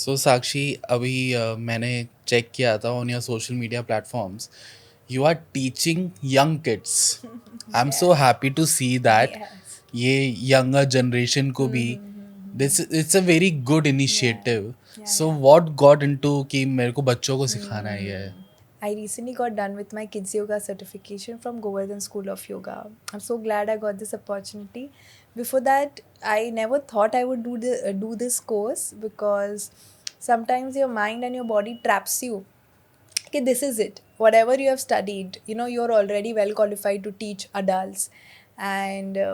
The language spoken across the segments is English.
सो साक्षी, अभी मैंने चेक किया था on your social media platforms, you are teaching young kids. I am so Yeah. Happy to see that Yes. ये younger generation को भी this it's a very good Yeah. Initiative. Yeah. So Yeah. What got into कि मेरे को बच्चों को सिखाना है ये। I recently got done with my kids yoga certification from Govardhan School of Yoga. I'm so glad I got this opportunity. Before that, I never thought I would do this course because sometimes your mind and your body traps you. Okay, this is it. Whatever you have studied, you're already well qualified to teach adults and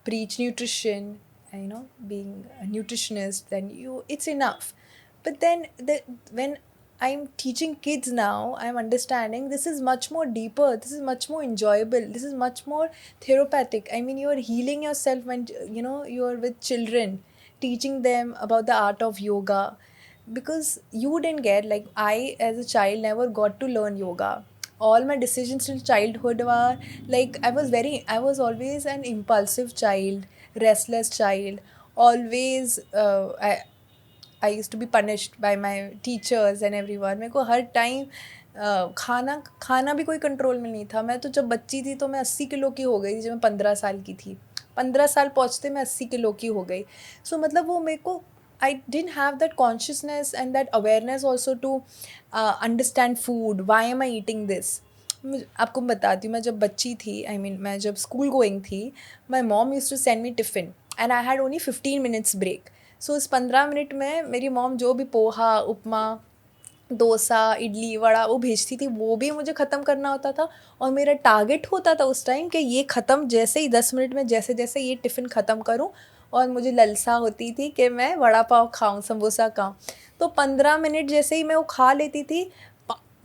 preach nutrition. Being a nutritionist, then it's enough. But then when I'm teaching kids now, I'm understanding this is much more deeper, this is much more enjoyable, this is much more therapeutic. I mean, you're healing yourself when you're with children, teaching them about the art of yoga, because you didn't get, like, I as a child never got to learn yoga. All my decisions in childhood were like, I was always an impulsive child, restless child, always I used to be punished by my teachers and everyone. मेरे को हर time खाना खाना भी कोई control में नहीं था. मैं तो जब बच्ची थी तो मैं 80 किलो की हो गई थी जब मैं 15 साल की थी. 15 साल पहुँचते मैं 80 किलो की हो गई. सो मतलब वो मेरे को, I didn't have that consciousness and that awareness also to understand food. Why am I eating this? आपको बताती हूँ, मैं जब बच्ची थी, आई मीन मैं जब स्कूल गोइंग थी, my mom use to send me tiffin and I had only 15 minutes break. So उस 15 मिनट में मेरी मॉम जो भी पोहा, उपमा, डोसा, इडली, वड़ा वो भेजती थी, वो भी मुझे ख़त्म करना होता था. और मेरा टारगेट होता था उस टाइम कि ये ख़त्म जैसे ही 10 मिनट में, जैसे जैसे ये टिफ़िन ख़त्म करूँ. और मुझे ललसा होती थी कि मैं वड़ा पाव खाऊं, समोसा खाऊं. तो 15 मिनट जैसे ही मैं वो खा लेती थी,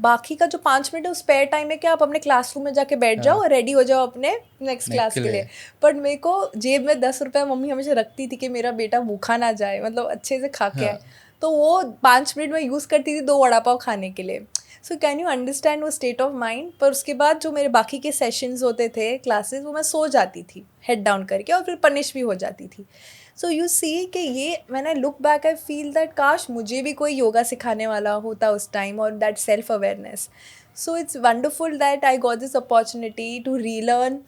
बाकी का जो 5 मिनट है उस स्पेयर टाइम में क्या आप अपने क्लासरूम में जाके बैठ जाओ और रेडी हो जाओ अपने नेक्स्ट क्लास के निकले। लिए. बट मेरे को जेब में 10 रुपये मम्मी हमेशा रखती थी कि मेरा बेटा भूखा ना जाए, मतलब अच्छे से खा के आए. हाँ। तो वो 5 मिनट में यूज़ करती थी 2 वड़ा पाव खाने के लिए. सो कैन यू अंडरस्टैंड वो स्टेट ऑफ माइंड. पर उसके बाद जो मेरे बाकी के सेशंस होते थे, क्लासेस, वो मैं सो जाती थी हेड डाउन करके और फिर पनिश भी हो जाती थी. सो यू सी कि ये, when I look back, I feel that काश मुझे भी कोई योगा सिखाने वाला होता उस टाइम, और that self awareness. So it's wonderful that I got this opportunity to relearn.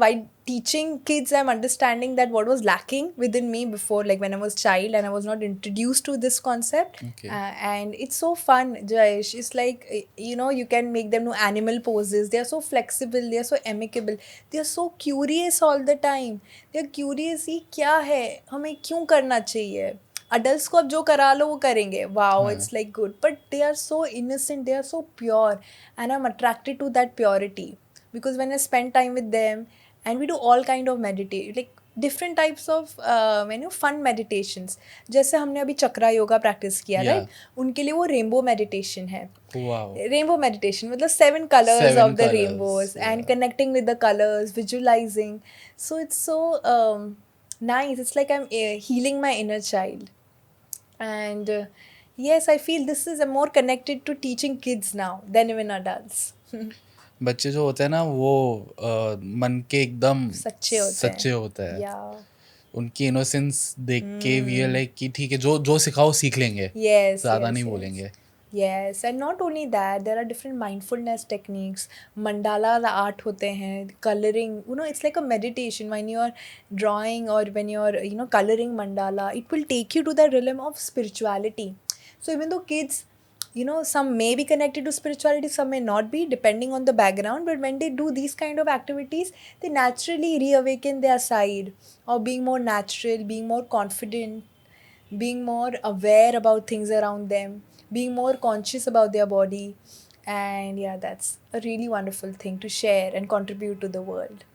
While teaching kids, I'm understanding that what was lacking within me before, like when I was child and I was not introduced to this concept. Okay. And it's so fun, Jayesh. It's like, you can make them do animal poses. They are so flexible. They are so amicable. They are so curious all the time. They are curious ही क्या है, हमें क्यों करना चाहिए. Adults को अब जो करा लो वो करेंगे, वाओ, हाँ। It's like good. But they are so innocent, they are so pure, and I am attracted to that purity. Because when I spend time with them and we do all kind of meditate, like different types of fun meditations. जैसे हमने अभी चक्रा yoga practice किया, या। Right. उनके लिए वो rainbow meditation है. Wow. Rainbow meditation मतलब 7 colors seven of the colours. rainbows and connecting with the colors, visualizing. So it's so nice. It's like I'm healing my inner child. And yes, I feel this is more connected to teaching kids now than even adults. बच्चे जो होते हैं ना वो मन के एकदम सच्चे होते हैं. सच्चे होते हैं। Yeah. उनकी इनोसेंस देख के वी आर लाइक कि ठीक है, जो जो सिखाओ सीख लेंगे, Yes, ज़्यादा yes, नहीं yes. बोलेंगे। Yes, and not only that, there are different mindfulness techniques. Mandala art होते हैं, coloring. It's like a meditation when you are drawing or when you are, coloring mandala. It will take you to the realm of spirituality. So even though kids, some may be connected to spirituality, some may not be, depending on the background. But when they do these kind of activities, they naturally reawaken their side of being more natural, being more confident, being more aware about things around them, being more conscious about their body. And yeah, that's a really wonderful thing to share and contribute to the world.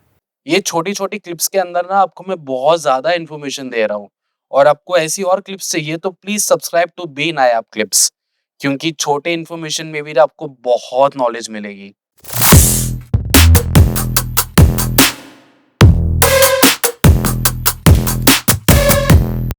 ये छोटी-छोटी clips के अंदर ना आपको मैं बहुत ज़्यादा information दे रहा हूँ, और आपको ऐसी और क्लिप्स चाहिए तो please subscribe to be Nayab clips, क्योंकि छोटे इन्फॉर्मेशन में भी ना आपको बहुत नॉलेज मिलेगी।